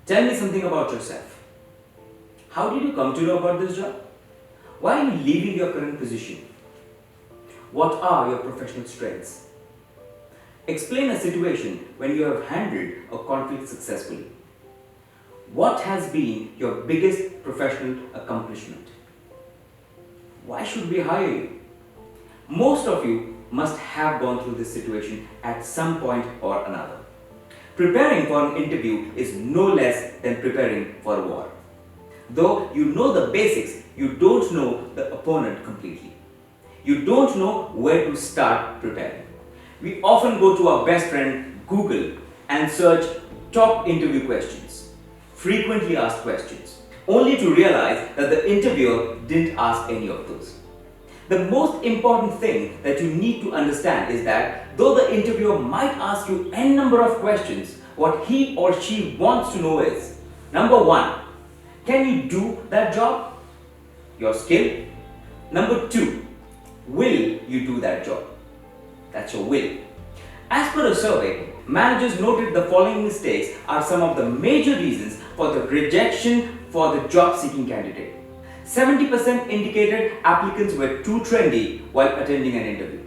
Tell me something about yourself. How did you come to know about this job? Why are you leaving your current position? What are your professional strengths? Explain a situation when you have handled a conflict successfully. What has been your biggest professional accomplishment? Why should we hire you? Most of you must have gone through this situation at some point or another. Preparing for an interview is no less than preparing for a war. Though you know the basics, you don't know the opponent completely. You don't know where to start preparing. We often go to our best friend Google and search top interview questions, frequently asked questions, only to realize that the interviewer didn't ask any of those. The most important thing that you need to understand is that though the interviewer might ask you n number of questions, what he or she wants to know is, number one, can you do that job? Your skill. Number two, will you do that job? That's your will. As per a survey, managers noted the following mistakes are some of the major reasons for the rejection for the job-seeking candidate. 70% indicated applicants were too trendy while attending an interview.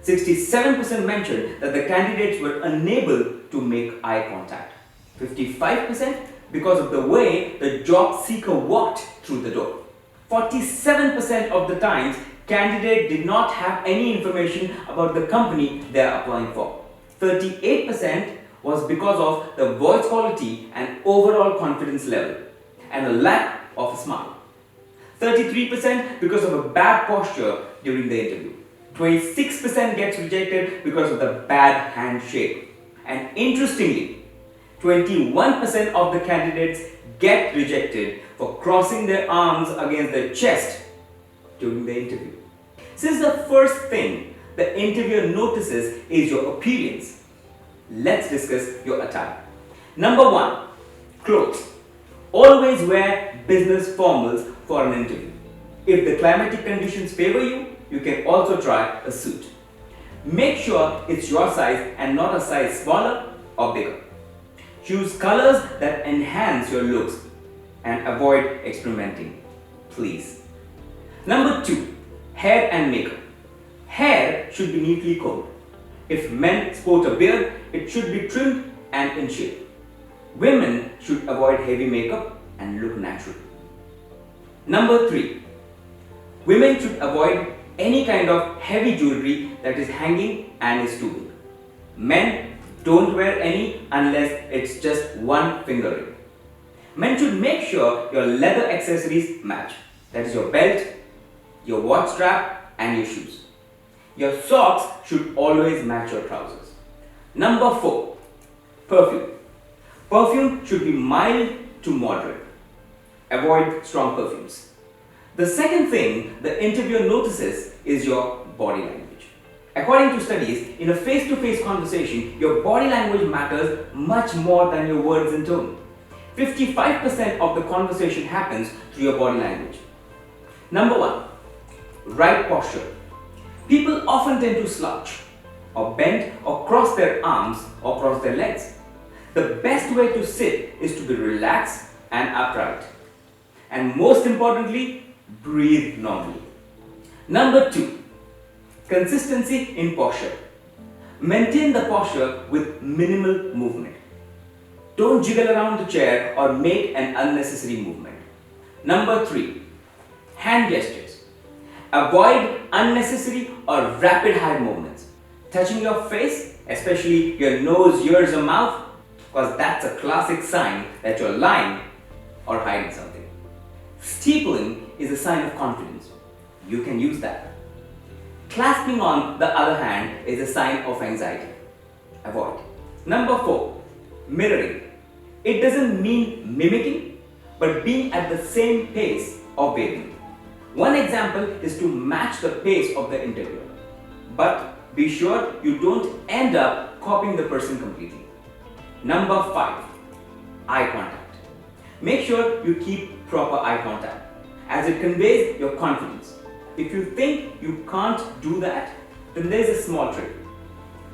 67% mentioned that the candidates were unable to make eye contact. 55% because of the way the job seeker walked through the door. 47% of the times, candidate did not have any information about the company they are applying for. 38% was because of the voice quality and overall confidence level and a lack of a smile. 33% because of a bad posture during the interview. 26% gets rejected because of the bad handshake. And interestingly, 21% of the candidates get rejected for crossing their arms against their chest during the interview. Since the first thing the interviewer notices is your appearance, let's discuss your attire. Number one, clothes. Always wear business formals for an interview. If the climatic conditions favor you, you can also try a suit. Make sure it's your size and not a size smaller or bigger. Choose colors that enhance your looks and avoid experimenting, please. Number two, hair and makeup. Hair should be neatly combed. If men sport a beard, it should be trimmed and in shape. Women should avoid heavy makeup and look natural. Number three, women should avoid any kind of heavy jewelry that is hanging and is too big. Men don't wear any unless it's just one finger ring. Men should make sure your leather accessories match. That is your belt, your watch strap and your shoes. Your socks should always match your trousers. Number four, perfume. Perfume should be mild to moderate. Avoid strong perfumes. The second thing the interviewer notices is your body language. According to studies, in a face-to-face conversation, your body language matters much more than your words and tone. 55% of the conversation happens through your body language. Number one, right posture. People often tend to slouch or bend or cross their arms or cross their legs. The best way to sit is to be relaxed and upright. And most importantly, breathe normally. Number two, consistency in posture. Maintain the posture with minimal movement. Don't jiggle around the chair or make an unnecessary movement. Number three, hand gestures. Avoid unnecessary or rapid hand movements. Touching your face, especially your nose, ears or mouth, because that's a classic sign that you're lying or hiding something. Steepling is a sign of confidence. You can use that. Clasping on the other hand is a sign of anxiety. Avoid. Number four, mirroring. It doesn't mean mimicking, but being at the same pace of waving. One example is to match the pace of the interviewer. But be sure you don't end up copying the person completely. Number five, eye contact. Make sure you keep proper eye contact as it conveys your confidence. If you think you can't do that, then there's a small trick.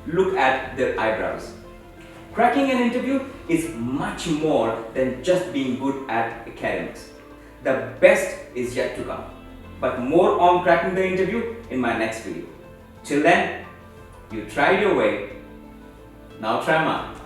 Look at their eyebrows. Cracking an interview is much more than just being good at academics. The best is yet to come. But more on cracking the interview in my next video. Till then, you tried your way, now try mine.